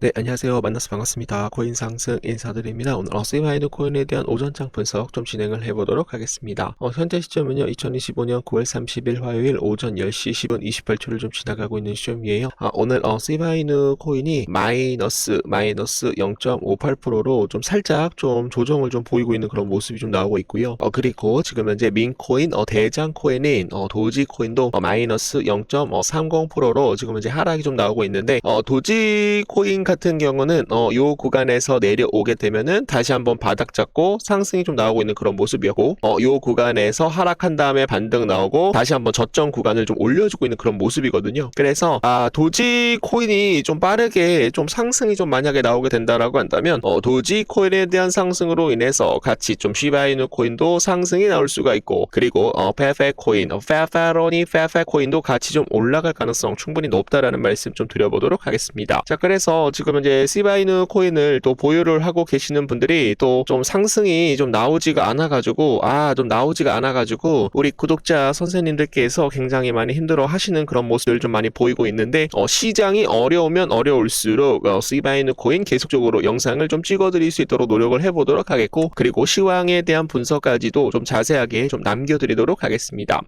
네, 안녕하세요. 만나서 반갑습니다. 코인 상승 인사드립니다. 오늘 세이바이너 코인에 대한 오전장 분석 좀 진행을 해보도록 하겠습니다. 현재 시점은요, 2025년 9월 30일 화요일 오전 10시 10분 28초를 좀 지나가고 있는 시점이에요. 오늘 세이바이너 코인이 마이너스 0.58%로 좀 살짝 좀 조정을 좀 보이고 있는 그런 모습이 좀 나오고 있고요. 그리고 지금 현재 민코인, 대장 코인인 도지 코인도 마이너스 0.30%로 지금 현재 하락이 좀 나오고 있는데 도지 코인 같은 경우는 요 구간에서 내려오게 되면은 다시 한번 바닥 잡고 상승이 좀 나오고 있는 그런 모습이었고 요 구간에서 하락한 다음에 반등 나오고 다시 한번 저점 구간을 좀 올려주고 있는 그런 모습이거든요. 그래서 도지 코인이 좀 빠르게 좀 상승이 좀 만약에 나오게 된다라고 한다면 도지 코인에 대한 상승으로 인해서 같이 좀 시바이누 코인도 상승이 나올 수가 있고 그리고 페페 코인, 페페로니 페페 코인도 같이 좀 올라갈 가능성 충분히 높다라는 말씀 좀 드려보도록 하겠습니다. 자, 그래서 지금 이제 시바이누 코인을 또 보유를 하고 계시는 분들이 또 좀 상승이 좀 나오지가 않아가지고 우리 구독자 선생님들께서 굉장히 많이 힘들어 하시는 그런 모습을 좀 많이 보이고 있는데 시장이 어려우면 어려울수록 시바이누 코인 계속적으로 영상을 좀 찍어드릴 수 있도록 노력을 해보도록 하겠고 그리고 시황에 대한 분석까지도 좀 자세하게 좀 남겨드리도록 하겠습니다.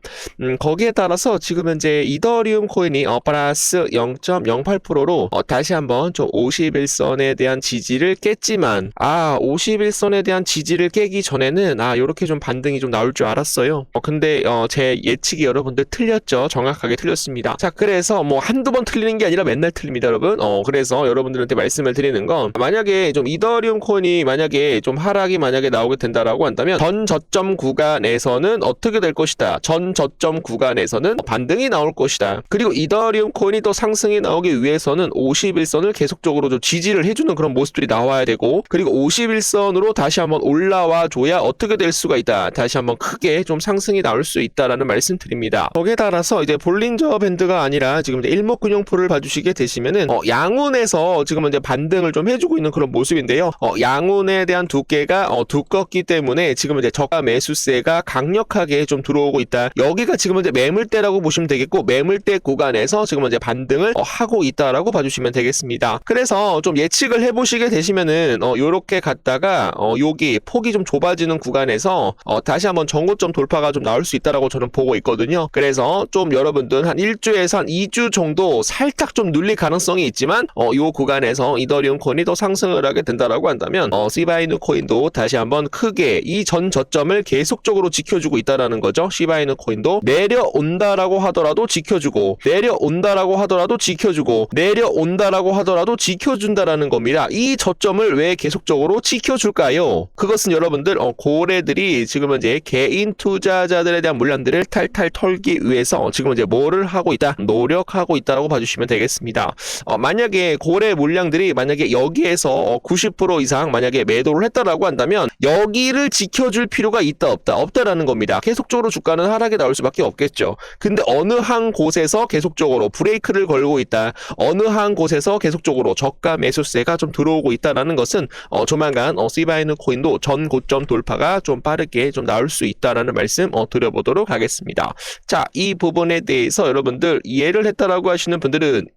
거기에 따라서 지금 현재 이더리움 코인이 플러스 0.08%로 다시 한번 좀 51선에 대한 지지를 깼지만 51선에 대한 지지를 깨기 전에는 요렇게 좀 반등이 좀 나올 줄 알았어요. 근데 제 예측이 여러분들 틀렸죠. 정확하게 틀렸습니다. 자, 그래서 뭐 한두 번 틀리는 게 아니라 맨날 틀립니다, 여러분. 그래서 여러분들한테 말씀을 드리는 건 만약에 좀 이더리움 코인이 만약에 좀 하락이 만약에 나오게 된다라고 한다면 전 저점 구간에서는 어떻게 될 것이다. 전 저점 구간에서는 반등이 나올 것이다. 그리고 이더리움 코인이 또 상승이 나오기 위해서는 51선을 계속적으로 좀 지지를 해주는 그런 모습들이 나와야 되고 그리고 51선으로 다시 한번 올라와 줘야 어떻게 될 수가 있다. 다시 한번 크게 좀 상승이 나올 수 있다라는 말씀 드립니다. 거기에 따라서 이제 볼린저 밴드가 아니라 지금 이제 일목균형표를 봐주시게 되시면은 양운에서 지금 이제 반등을 좀 해주고 있는 그런 모습인데요. 양운에 대한 두께가 두껍기 때문에 지금 이제 저가 매수세가 강력하게 좀 들어오고 있다. 여기가 지금 이제 매물대라고 보시면 되겠고 매물대 구간에서 지금 이제 반등을 하고 있다라고 봐주시면 되겠습니다. 그래서 좀 예측을 해보시게 되시면은 요렇게 갔다가 여기 폭이 좀 좁아지는 구간에서 다시 한번 정고점 돌파가 좀 나올 수 있다라고 저는 보고 있거든요. 그래서 좀 여러분들 한 1주에서 한 2주 정도 살짝 좀 눌릴 가능성이 있지만 요 구간에서 이더리움 코인이 더 상승을 하게 된다라고 한다면 시바이누 코인도 다시 한번 크게 이 전 저점을 계속적으로 지켜주고 있다라는 거죠. 시바이누 코인도 내려온다라고 하더라도 지켜주고 내려온다라고 하더라도 지켜주고 내려온다라고 하더라도 지켜준다라는 겁니다. 이 저점을 왜 계속적으로 지켜줄까요? 그것은 여러분들 고래들이 지금 이제 개인 투자자들에 대한 물량들을 탈탈 털기 위해서 지금 이제 뭐를 하고 있다? 노력하고 있다라고 봐주시면 되겠습니다. 만약에 고래 물량들이 만약에 여기에서 90% 이상 만약에 매도를 했다라고 한다면 여기를 지켜줄 필요가 있다 없다라는 겁니다. 계속적으로 주가는 하락에 나올 수밖에 없겠죠. 근데 어느 한 곳에서 계속적으로 브레이크를 걸고 있다. 어느 한 곳에서 계속적으로 저가 매수세가 좀 들어오고 있다라는 것은 조만간 시바이누 코인도 전 고점 돌파가 좀 빠르게 좀 나올 수 있다라는 말씀 드려보도록 하겠습니다. 자, 이 부분에 대해서 여러분들 이해를 했다라고 하시는 분들은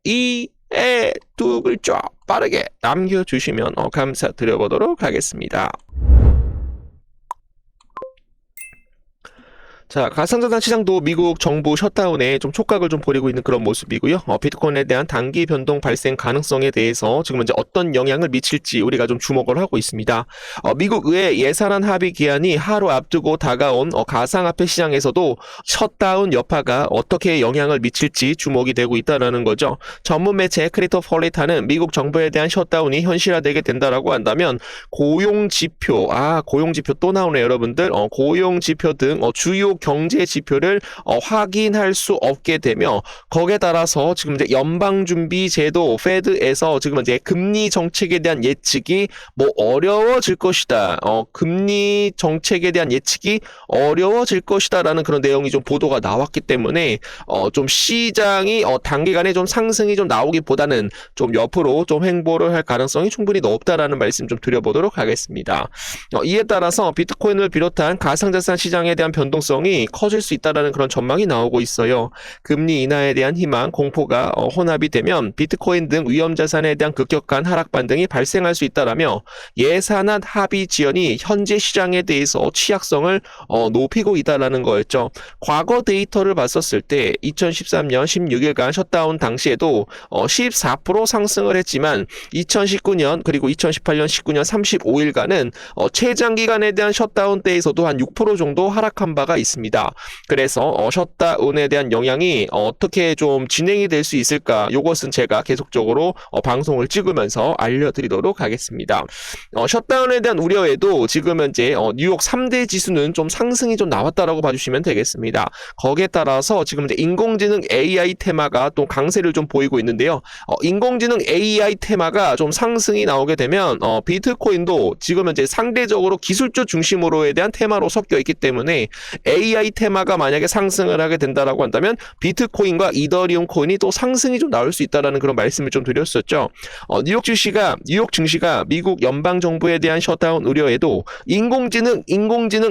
두 글자 빠르게 남겨주시면 감사드려보도록 하겠습니다. 자, 가상자산 시장도 미국 정부 셧다운에 좀 촉각을 좀 벌이고 있는 그런 모습이고요. 비트코인에 대한 단기 변동 발생 가능성에 대해서 지금 이제 어떤 영향을 미칠지 우리가 좀 주목을 하고 있습니다. 미국 의회 예산안 합의 기한이 하루 앞두고 다가온 가상화폐 시장에서도 셧다운 여파가 어떻게 영향을 미칠지 주목이 되고 있다는 거죠. 전문 매체 크리토폴리타는 미국 정부에 대한 셧다운이 현실화되게 된다라고 한다면 고용지표, 고용지표 또 나오네 여러분들. 고용지표 등 주요 경제 지표를 확인할 수 없게 되며 거기에 따라서 지금 이제 연방준비제도 페드에서 지금 이제 금리 정책에 대한 예측이 어려워질 것이다. 금리 정책에 대한 예측이 어려워질 것이다라는 그런 내용이 좀 보도가 나왔기 때문에 좀 시장이 단기간에 좀 상승이 좀 나오기보다는 좀 옆으로 좀 횡보를 할 가능성이 충분히 높다라는 말씀 좀 드려보도록 하겠습니다. 이에 따라서 비트코인을 비롯한 가상자산 시장에 대한 변동성이 비중이 커질 수 있다라는 그런 전망이 나오고 있어요. 금리 인하에 대한 희망, 공포가 혼합이 되면 비트코인 등 위험 자산에 대한 급격한 하락 반등이 발생할 수 있다라며 예산안 합의 지연이 현재 시장에 대해서 취약성을 높이고 있다라는 거였죠. 과거 데이터를 봤었을 때 2013년 16일간 셧다운 당시에도 14% 상승을 했지만 2019년 그리고 2018년 19년 35일간은 최장 기간에 대한 셧다운 때에서도 한 6% 정도 하락한 바가 있습니다. 그래서 셧다운에 대한 영향이 어떻게 좀 진행이 될 수 있을까? 이것은 제가 계속적으로 방송을 찍으면서 알려드리도록 하겠습니다. 셧다운에 대한 우려에도 지금 현재 뉴욕 3대 지수는 좀 상승이 좀 나왔다라고 봐주시면 되겠습니다. 거기에 따라서 지금 이제 인공지능 AI 테마가 또 강세를 좀 보이고 있는데요. 인공지능 AI 테마가 좀 상승이 나오게 되면 비트코인도 지금 현재 상대적으로 기술주 중심으로에 대한 테마로 섞여 있기 때문에 AI 테마가 만약에 상승을 하게 된다라고 한다면 비트코인과 이더리움 코인이 또 상승이 좀 나올 수 있다라는 그런 말씀을 좀 드렸었죠. 뉴욕 증시가 미국 연방 정부에 대한 셧다운 우려에도 인공지능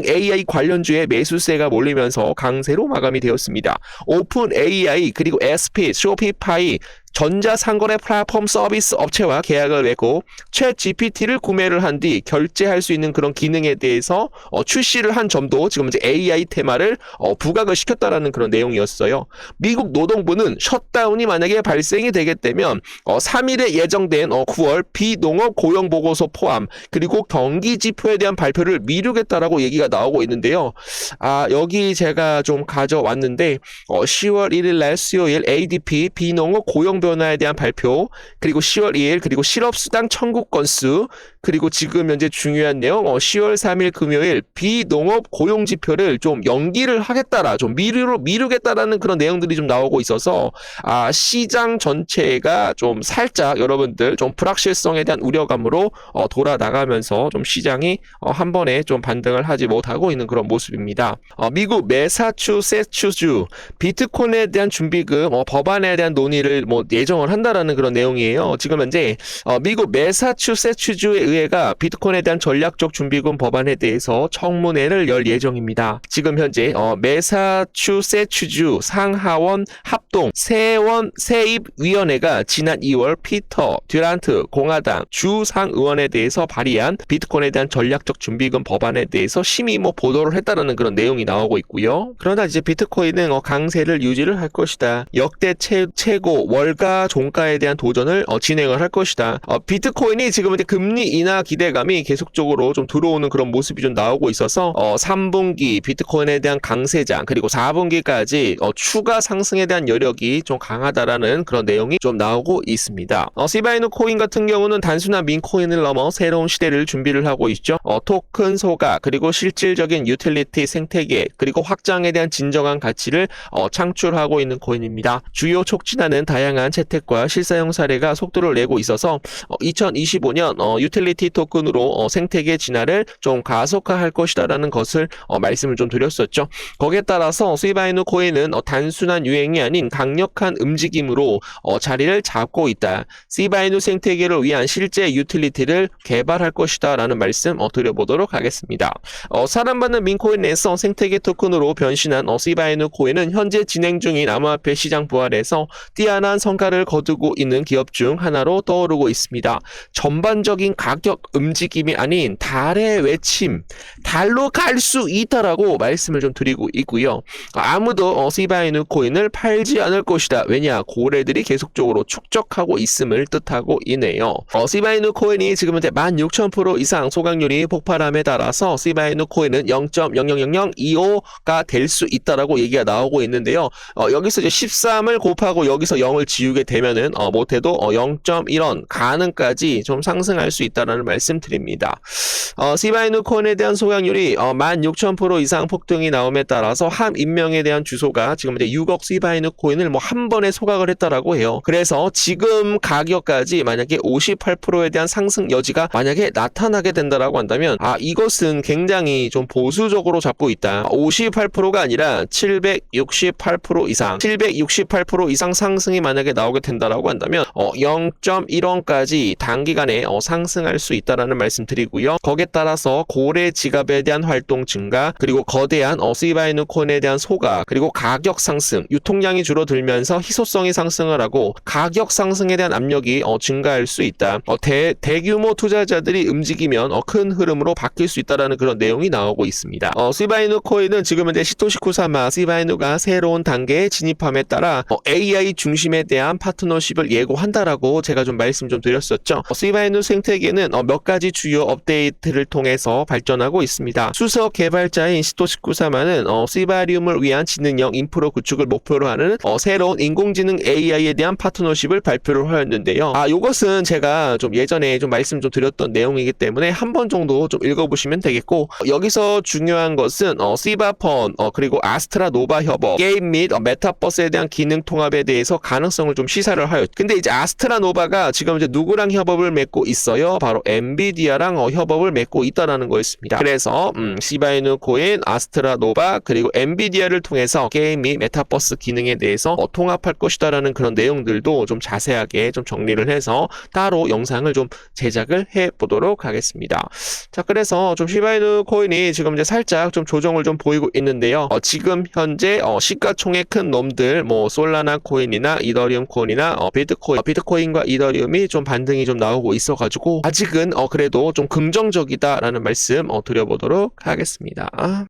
AI 관련주의 매수세가 몰리면서 강세로 마감이 되었습니다. 오픈 AI 그리고 SP, 쇼피파이 전자상거래 플랫폼 서비스 업체와 계약을 맺고 챗 GPT를 구매를 한 뒤 결제할 수 있는 그런 기능에 대해서 출시를 한 점도 지금 이제 AI 테마를 부각을 시켰다라는 그런 내용이었어요. 미국 노동부는 셧다운이 만약에 발생이 되겠다면 3일에 예정된 9월 비농업 고용 보고서 포함 그리고 경기 지표에 대한 발표를 미루겠다라고 얘기가 나오고 있는데요. 여기 제가 좀 가져왔는데 10월 1일 날 수요일 ADP 비농업 고용 변화에 대한 발표, 그리고 10월 2일, 그리고 실업수당 청구 건수, 그리고 지금 현재 중요한 내용 10월 3일 금요일 비농업 고용지표를 좀 연기를 하겠다라, 좀 미루겠다라는 그런 내용들이 좀 나오고 있어서 시장 전체가 좀 살짝 여러분들 좀 불확실성에 대한 우려감으로 돌아나가면서 좀 시장이 한 번에 좀 반등을 하지 못하고 있는 그런 모습입니다. 미국 매사추세츠주 비트코인에 대한 준비금 법안에 대한 논의를 예정을 한다라는 그런 내용이에요. 지금 현재 미국 매사추세츠주의 의회가 비트코인에 대한 전략적 준비금 법안에 대해서 청문회를 열 예정입니다. 지금 현재 매사추세츠주 상하원 합동 세입위원회가 지난 2월 피터 듀란트 공화당 주상의원에 대해서 발의한 비트코인에 대한 전략적 준비금 법안에 대해서 심의 보도를 했다는 그런 내용이 나오고 있고요. 그러나 이제 비트코인은 강세를 유지를 할 것이다. 역대 최고 월가 종가에 대한 도전을 진행을 할 것이다. 비트코인이 지금 이제 금리 인하 기대감이 계속적으로 좀 들어오는 그런 모습이 좀 나오고 있어서 3분기 비트코인에 대한 강세장 그리고 4분기까지 추가 상승에 대한 여력이 좀 강하다라는 그런 내용이 좀 나오고 있습니다. 시바이누 코인 같은 경우는 단순한 민코인을 넘어 새로운 시대를 준비를 하고 있죠. 토큰 소가 그리고 실질적인 유틸리티 생태계 그리고 확장에 대한 진정한 가치를 창출하고 있는 코인입니다. 주요 촉진하는 다양한 채택과 실사용 사례가 속도를 내고 있어서 2025년 유틸리티 토큰으로 생태계 진화를 좀 가속화할 것이다라는 것을 말씀을 좀 드렸었죠. 거기에 따라서 시바이누 코인은 단순한 유행이 아닌 강력한 움직임으로 자리를 잡고 있다. 시바이누 생태계를 위한 실제 유틸리티를 개발할 것이다 라는 말씀 드려보도록 하겠습니다. 사랑받는 민코인 내에서 생태계 토큰으로 변신한 시바이누 코인은 현재 진행 중인 암호화폐 시장 부활에서 뛰어난 성과를 거두고 있는 기업 중 하나로 떠오르고 있습니다. 전반적인 가격 움직임이 아닌 달의 외침, 달로 갈 수 있다라고 말씀을 좀 드리고 있고요. 아무도 시바이누 코인을 팔지 않을 것이다. 왜냐? 고래들이 계속적으로 축적하고 있음을 뜻하고 있네요. 시바이누 코인이 지금 현재 16,000% 이상 소각률이 폭발함에 따라서 시바이누 코인은 0.000025가 될 수 있다라고 얘기가 나오고 있는데요. 여기서 이제 13을 곱하고 여기서 0을 지우게 되면은 못해도 0.1원 가능까지 좀 상승할 수 있다라는 말씀 드립니다. 시바이누 코인에 대한 소각률이 16,000% 이상 폭등이 나옴에 따라서 함 임명에 대한 주소가 지금 이제 6억 시바이누 코인을 한 번에 소각을 했다라고 해요. 그래서 지금 가격까지 만약에 58%에 대한 상승 여지가 만약에 나타나게 된다라고 한다면 이것은 굉장히 좀 보수적으로 잡고 있다. 58%가 아니라 768% 이상 상승이 만약에 나오게 된다라고 한다면 0.1원까지 단기간에 상승할 할 수 있다라는 말씀 드리고요. 거기에 따라서 고래 지갑에 대한 활동 증가, 그리고 거대한 시바이누 코인에 대한 소각, 그리고 가격 상승, 유통량이 줄어들면서 희소성이 상승을 하고 가격 상승에 대한 압력이 증가할 수 있다. 대규모 투자자들이 움직이면 큰 흐름으로 바뀔 수 있다라는 그런 내용이 나오고 있습니다. 시바이누 코인은 지금 현재 시토시 쿠사마 시바이누가 새로운 단계에 진입함에 따라 AI 중심에 대한 파트너십을 예고한다라고 제가 좀 말씀 좀 드렸었죠. 시바이누 생태계는 몇 가지 주요 업데이트를 통해서 발전하고 있습니다. 수석 개발자인 시토시 쿠사마는 시바리움을 위한 지능형 인프라 구축을 목표로 하는 새로운 인공지능 AI에 대한 파트너십을 발표를 하였는데요. 이것은 제가 좀 예전에 좀 말씀 좀 드렸던 내용이기 때문에 한 번 정도 좀 읽어보시면 되겠고, 여기서 중요한 것은 시바펀 그리고 아스트라 노바 협업, 게임 및 메타버스에 대한 기능 통합에 대해서 가능성을 좀 시사를 하였. 근데 이제 아스트라 노바가 지금 이제 누구랑 협업을 맺고 있어요? 바로 엔비디아랑 협업을 맺고 있다라는 거였습니다. 그래서 시바이누 코인, 아스트라 노바 그리고 엔비디아를 통해서 게임 및 메타버스 기능에 대해서 통합할 것이다라는 그런 내용들도 좀 자세하게 좀 정리를 해서 따로 영상을 좀 제작을 해 보도록 하겠습니다. 자, 그래서 좀 시바이누 코인이 지금 이제 살짝 좀 조정을 좀 보이고 있는데요. 지금 현재 시가총액 큰 놈들 뭐 솔라나 코인이나 이더리움 코인이나 비트코인과 이더리움이 좀 반등이 좀 나오고 있어가지고 아직은 그래도 좀 긍정적이다라는 말씀 드려보도록 하겠습니다.